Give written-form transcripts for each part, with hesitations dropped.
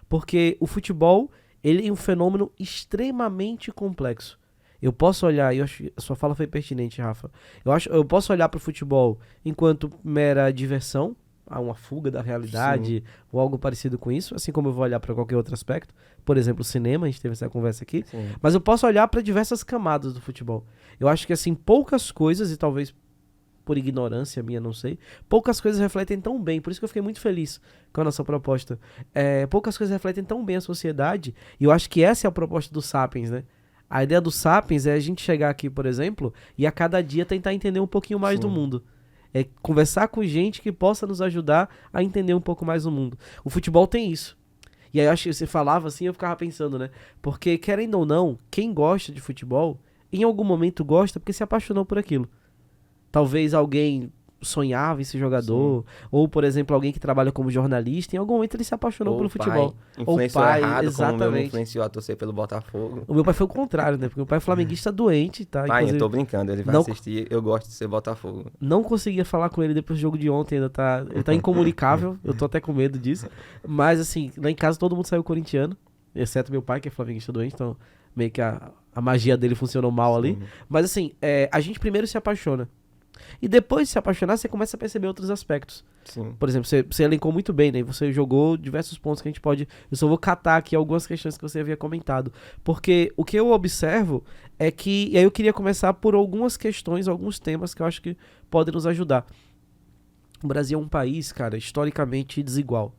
Porque o futebol, ele é um fenômeno extremamente complexo. Eu posso olhar, e eu acho que a sua fala foi pertinente, Rafa. Eu posso olhar para o futebol enquanto mera diversão, uma fuga da Sim, realidade, ou algo parecido com isso, assim como eu vou olhar para qualquer outro aspecto. Por exemplo, o cinema, a gente teve essa conversa aqui. sim, Mas eu posso olhar para diversas camadas do futebol. Eu acho que, assim, poucas coisas, e talvez por ignorância minha, não sei, poucas coisas refletem tão bem, por isso que eu fiquei muito feliz com a nossa proposta. Poucas coisas refletem tão bem a sociedade, e eu acho que essa é a proposta do Sapiens, né? A ideia do Sapiens é a gente chegar aqui, por exemplo, e a cada dia tentar entender um pouquinho mais do sim. mundo. É conversar com gente que possa nos ajudar a entender um pouco mais do mundo. O futebol tem isso. E aí eu acho que você falava assim, eu ficava pensando, né? Porque, querendo ou não, quem gosta de futebol, em algum momento gosta porque se apaixonou por aquilo. Talvez alguém sonhava em ser Sim. jogador, ou, por exemplo, alguém que trabalha como jornalista, em algum momento ele se apaixonou Ou pelo o pai futebol. Ou o influenciou pai, errado, como o meu me exatamente. influenciou a torcer pelo Botafogo. O meu pai foi o contrário, né? Porque o pai é flamenguista doente, tá? Pai, eu Inclusive, tô brincando, ele vai não, assistir, eu gosto de ser Botafogo. não conseguia falar com ele depois do jogo de ontem, ainda tá, ele tá incomunicável, eu tô até com medo disso. Mas, assim, lá em casa todo mundo saiu corintiano, exceto meu pai, que é flamenguista doente, então meio que a magia dele funcionou mal ali. Sim, Mas, assim, a gente primeiro se apaixona. E depois de se apaixonar, você começa a perceber outros aspectos. sim, Por exemplo, você elencou muito bem, né? Você jogou diversos pontos que a gente pode. Eu só vou catar aqui algumas questões que você havia comentado. Porque o que eu observo é que. E aí eu queria começar por algumas questões, alguns temas que eu acho que podem nos ajudar. O Brasil é um país, cara, historicamente desigual.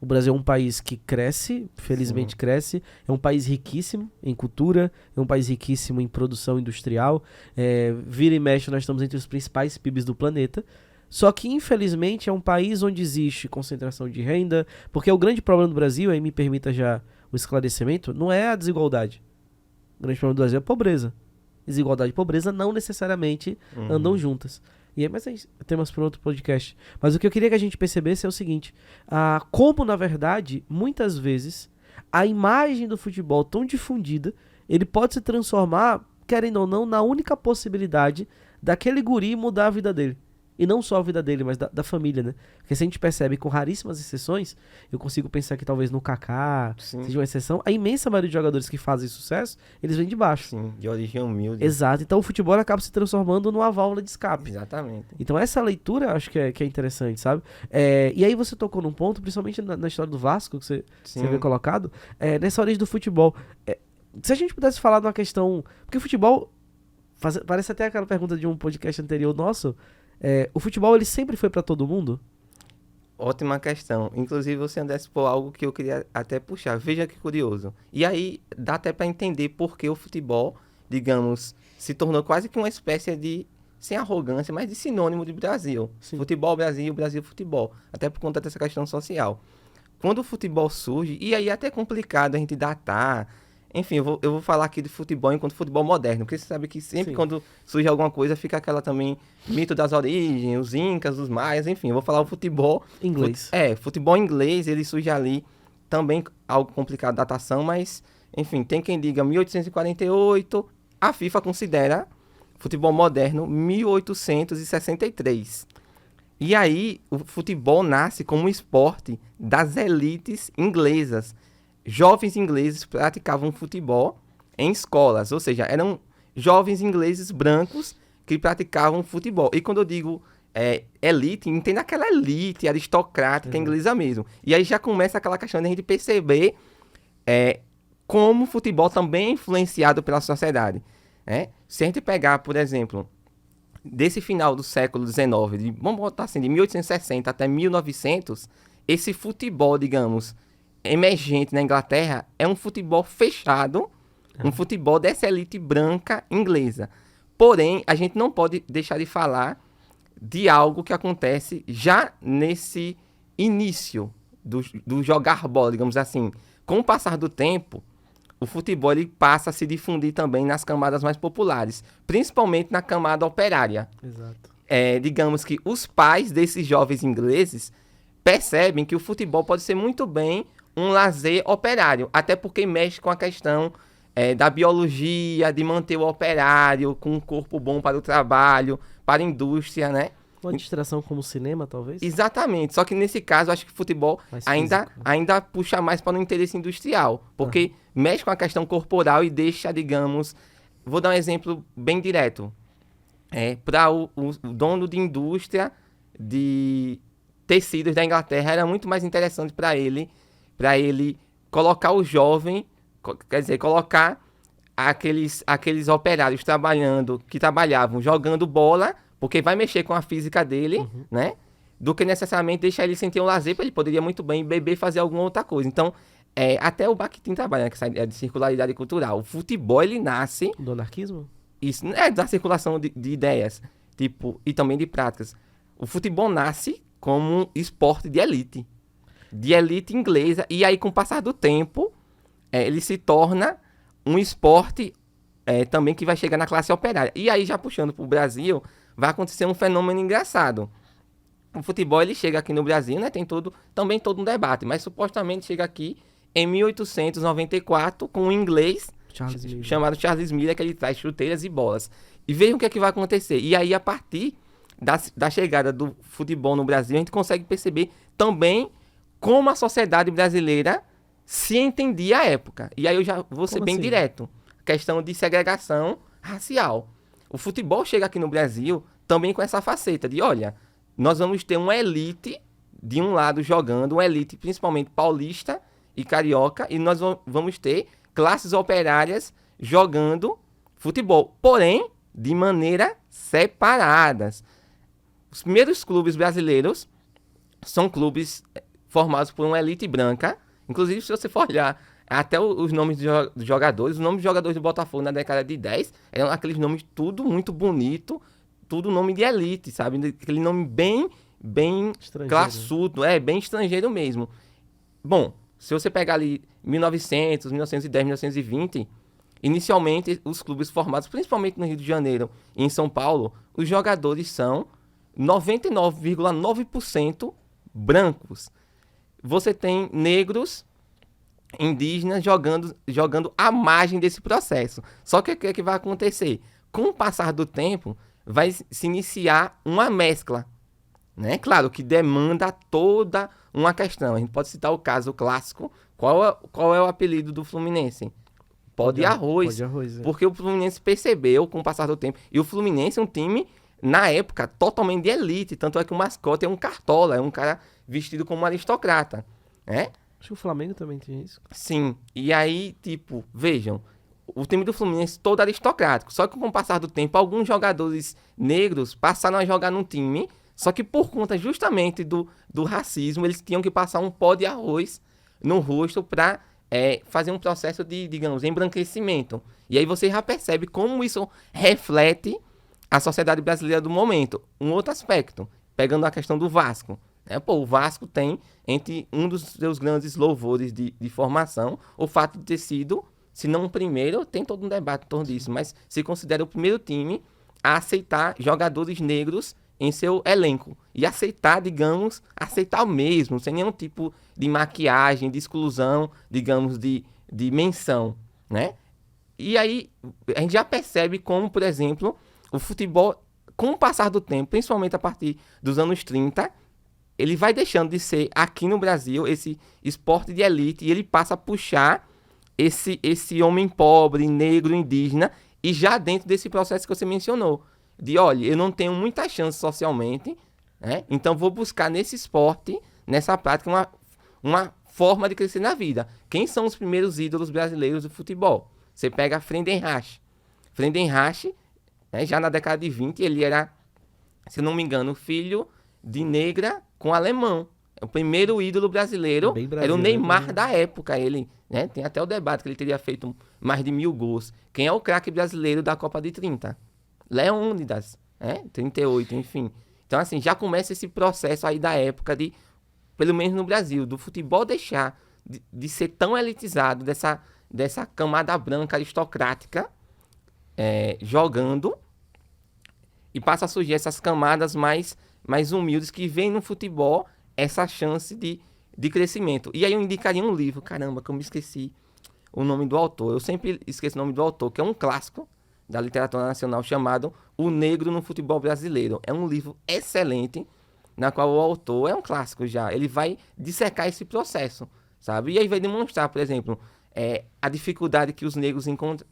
O Brasil é um país que cresce, sim, felizmente cresce, é um país riquíssimo em cultura, é um país riquíssimo em produção industrial, vira e mexe nós estamos entre os principais PIBs do planeta, só que infelizmente é um país onde existe concentração de renda, porque o grande problema do Brasil, aí me permita já o esclarecimento, não é a desigualdade, o grande problema do Brasil é a pobreza. Desigualdade e pobreza não necessariamente andam uhum, juntas. E aí, mas é temas para outro podcast. Mas o que eu queria que a gente percebesse é o seguinte: como na verdade, muitas vezes, a imagem do futebol tão difundida, ele pode se transformar, querendo ou não, na única possibilidade daquele guri mudar a vida dele. E não só a vida dele, mas da família, né? Porque se a gente percebe com raríssimas exceções, eu consigo pensar que talvez no Kaká sim, seja uma exceção, a imensa maioria de jogadores que fazem sucesso, eles vêm de baixo. sim, de origem humilde, Exato. Então o futebol acaba se transformando numa válvula de escape. exatamente, Então essa leitura eu acho que é interessante, sabe? E aí você tocou num ponto, principalmente na história do Vasco, que você havia sim, colocado, nessa origem do futebol. Se a gente pudesse falar de uma questão. Porque o futebol. Parece até aquela pergunta de um podcast anterior nosso. O futebol ele sempre foi pra todo mundo? ótima questão, inclusive você antecipou algo que eu queria até puxar, veja que curioso, e aí dá até para entender por que o futebol, digamos, se tornou quase que uma espécie de, sem arrogância, mas de sinônimo de Brasil, Sim. futebol Brasil, Brasil futebol, até por conta dessa questão social. Quando o futebol surge, e aí é até complicado a gente datar. Enfim, eu vou falar aqui de futebol enquanto futebol moderno, porque você sabe que sempre Sim. quando surge alguma coisa fica aquela também mito das origens, os incas, os maias, enfim, eu vou falar o futebol, Inglês. futebol inglês, ele surge ali, também algo complicado datação, mas enfim, tem quem diga 1848, a FIFA considera futebol moderno 1863. E aí, o futebol nasce como um esporte das elites inglesas. Jovens ingleses praticavam futebol em escolas, ou seja, eram jovens ingleses brancos que praticavam futebol. E quando eu digo elite, entenda aquela elite aristocrática Exato. inglesa mesmo. E aí já começa aquela questão de a gente perceber é, como o futebol também é influenciado pela sociedade. Né? Se a gente pegar, por exemplo, desse final do século XIX, vamos botar assim, de 1860 até 1900, esse futebol, digamos, emergente na Inglaterra é um futebol fechado, um futebol dessa elite branca inglesa. Porém, a gente não pode deixar de falar de algo que acontece já nesse início do jogar bola, digamos assim. Com o passar do tempo, o futebol ele passa a se difundir também nas camadas mais populares, principalmente na camada operária. Exato. Digamos que os pais desses jovens ingleses percebem que o futebol pode ser muito bem um lazer operário, até porque mexe com a questão da biologia, de manter o operário com um corpo bom para o trabalho, para a indústria, né? Uma distração como o cinema, talvez? Exatamente, só que nesse caso eu acho que o futebol Mais ainda, físico. ainda puxa mais para o interesse industrial, porque mexe com a questão corporal e deixa, digamos, vou dar um exemplo bem direto, para o dono de indústria de tecidos da Inglaterra era muito mais interessante para ele colocar o jovem, quer dizer, colocar aqueles operários que trabalhavam jogando bola, porque vai mexer com a física dele, né? Do que necessariamente deixar ele sem ter um lazer, porque ele poderia muito bem beber e fazer alguma outra coisa. Então, até o Bakhtin trabalha, né, que essa ideia de circularidade cultural. O futebol, ele nasce, Do anarquismo? isso é da circulação de ideias, tipo, e também de práticas. O futebol nasce como um esporte de elite inglesa, e aí com o passar do tempo, ele se torna um esporte também que vai chegar na classe operária. E aí, já puxando para o Brasil, vai acontecer um fenômeno engraçado. O futebol, ele chega aqui no Brasil, né? Tem também todo um debate, mas supostamente chega aqui em 1894 com um inglês Charles Miller. chamado Charles Miller, que ele traz chuteiras e bolas. E vejam o que é que vai acontecer. E aí, a partir da chegada do futebol no Brasil, a gente consegue perceber também como a sociedade brasileira se entendia à época. E aí eu já vou ser Como bem assim? direto. Questão de segregação racial. O futebol chega aqui no Brasil também com essa faceta de, olha, nós vamos ter uma elite de um lado jogando, uma elite principalmente paulista e carioca, e nós vamos ter classes operárias jogando futebol, porém de maneira separadas. Os primeiros clubes brasileiros são clubes formados por uma elite branca. Inclusive, se você for olhar até os nomes dos jogadores, os nomes dos jogadores do Botafogo na década de 10 eram aqueles nomes tudo muito bonito, tudo nome de elite, sabe? Aquele nome bem Estrangeiro. classudo, bem estrangeiro mesmo. Bom, se você pegar ali 1900, 1910, 1920, inicialmente os clubes formados, principalmente no Rio de Janeiro e em São Paulo, os jogadores são 99,9% brancos. Você tem negros, indígenas jogando à margem desse processo. Só que o que é que vai acontecer? Com o passar do tempo, vai se iniciar uma mescla, né? Claro que demanda toda uma questão. A gente pode citar o caso clássico. Qual é o apelido do Fluminense? Pó de arroz. Pó de arroz, é. Porque o Fluminense percebeu com o passar do tempo. E o Fluminense é um time, na época, totalmente de elite. Tanto é que o mascote é um cartola, é um cara vestido como um aristocrata, né? Acho que o Flamengo também tem isso. Sim. E aí, tipo, vejam, o time do Fluminense todo aristocrático. Só que com o passar do tempo, alguns jogadores negros passaram a jogar num time, só que por conta justamente do racismo, eles tinham que passar um pó de arroz no rosto para fazer um processo de, digamos, embranquecimento. E aí você já percebe como isso reflete a sociedade brasileira do momento. Um outro aspecto, pegando a questão do Vasco. O Vasco tem, entre um dos seus grandes louvores de formação, o fato de ter sido, se não o primeiro, tem todo um debate em torno disso, mas se considera o primeiro time a aceitar jogadores negros em seu elenco. E aceitar, digamos, aceitar mesmo, sem nenhum tipo de maquiagem, de exclusão, digamos, de menção, né? E aí, a gente já percebe como, por exemplo, o futebol, com o passar do tempo, principalmente a partir dos anos 30, ele vai deixando de ser, aqui no Brasil, esse esporte de elite, e ele passa a puxar esse homem pobre, negro, indígena, e já dentro desse processo que você mencionou, de, olha, eu não tenho muita chance socialmente, né? Então vou buscar nesse esporte, nessa prática, uma forma de crescer na vida. Quem são os primeiros ídolos brasileiros do futebol? Você pega Friedenreich. Friedenreich, né, já na década de 20, ele era, se não me engano, filho de negra com alemão. O primeiro ídolo brasileiro era o Neymar da época. Ele, né, tem até o debate que ele teria feito mais de 1000 gols. Quem é o craque brasileiro da Copa de 30? Leônidas, 38, enfim. Então, assim, já começa esse processo aí da época de, pelo menos no Brasil, do futebol deixar de ser tão elitizado, dessa camada branca aristocrática jogando, e passa a surgir essas camadas mais humildes que veem no futebol essa chance de crescimento. E aí eu indicaria um livro, caramba, que eu me esqueci o nome do autor. Eu sempre esqueço o nome do autor, que é um clássico da literatura nacional chamado O Negro no Futebol Brasileiro. É um livro excelente, na qual o autor, é um clássico já, ele vai dissecar esse processo, sabe? E aí vai demonstrar, por exemplo, a dificuldade que os negros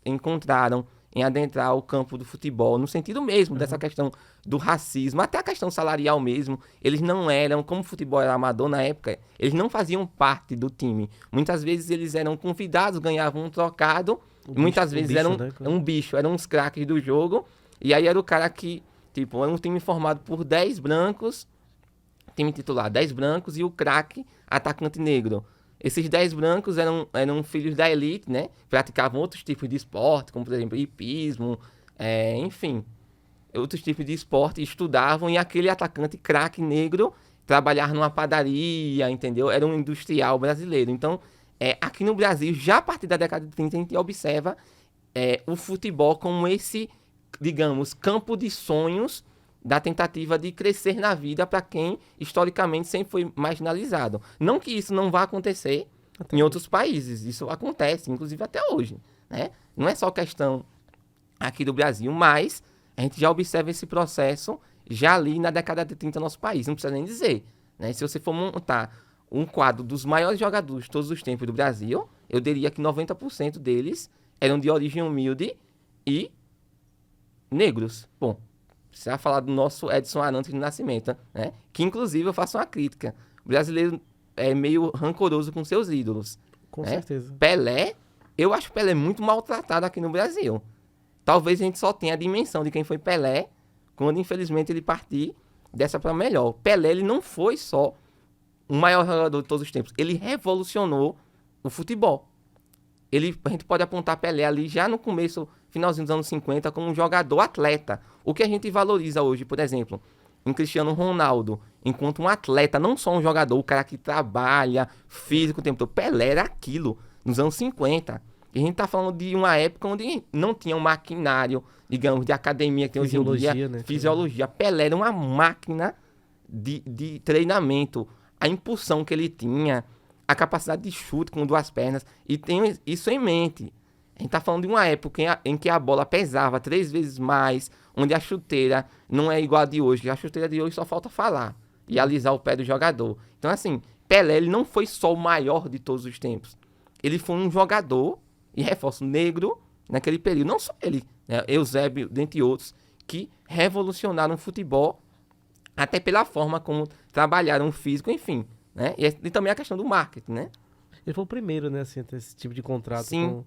encontraram em adentrar o campo do futebol, no sentido mesmo dessa questão do racismo, até a questão salarial mesmo. Eles não eram, como o futebol era amador na época, eles não faziam parte do time. Muitas vezes eles eram convidados, ganhavam um trocado, muitas vezes eram um bicho, eram uns craques do jogo, e aí era o cara que, tipo, era um time formado por 10 brancos, time titular, 10 brancos e o craque atacante negro. Esses 10 brancos eram filhos da elite, né? Praticavam outros tipos de esporte, como, por exemplo, hipismo, enfim, outros tipos de esporte, estudavam, e aquele atacante craque negro trabalhava numa padaria, entendeu? Era um industrial brasileiro. Então, aqui no Brasil, já a partir da década de 30, a gente observa o futebol como esse, digamos, campo de sonhos da tentativa de crescer na vida para quem historicamente sempre foi marginalizado. Não que isso não vá acontecer em outros países, isso acontece, inclusive até hoje, né? Não é só questão aqui do Brasil, mas a gente já observa esse processo já ali na década de 30 no nosso país, não precisa nem dizer, né? Se você for montar um quadro dos maiores jogadores de todos os tempos do Brasil, eu diria que 90% deles eram de origem humilde e negros. Bom, você vai falar do nosso Edson Arantes do Nascimento, né? Que, inclusive, eu faço uma crítica. O brasileiro é meio rancoroso com seus ídolos. Com né? certeza. Pelé, eu acho Pelé muito maltratado aqui no Brasil. Talvez a gente só tenha a dimensão de quem foi Pelé quando, infelizmente, ele partir dessa para melhor. Pelé, ele não foi só o maior jogador de todos os tempos. Ele revolucionou o futebol. A gente pode apontar Pelé ali já no começo, finalzinho dos anos 50, como um jogador atleta. O que a gente valoriza hoje, por exemplo, em Cristiano Ronaldo, enquanto um atleta, não só um jogador, o cara que trabalha, físico o tempo todo. Pelé era aquilo, nos anos 50. E a gente tá falando de uma época onde não tinha um maquinário, digamos, de academia que tem hoje em dia. Né? Fisiologia. Pelé era uma máquina de treinamento. A impulsão que ele tinha, a capacidade de chute com duas pernas, e tenho isso em mente. A gente tá falando de uma época em que a bola pesava 3 vezes mais, onde a chuteira não é igual a de hoje. A chuteira de hoje só falta falar e alisar o pé do jogador. Então, assim, Pelé, ele não foi só o maior de todos os tempos. Ele foi um jogador, e reforço, negro, naquele período. Não só ele, né? Eusébio, dentre outros, que revolucionaram o futebol, até pela forma como trabalharam o físico, enfim. Né? E também a questão do marketing, né? Ele foi o primeiro, né, assim, a ter esse tipo de contrato. Sim.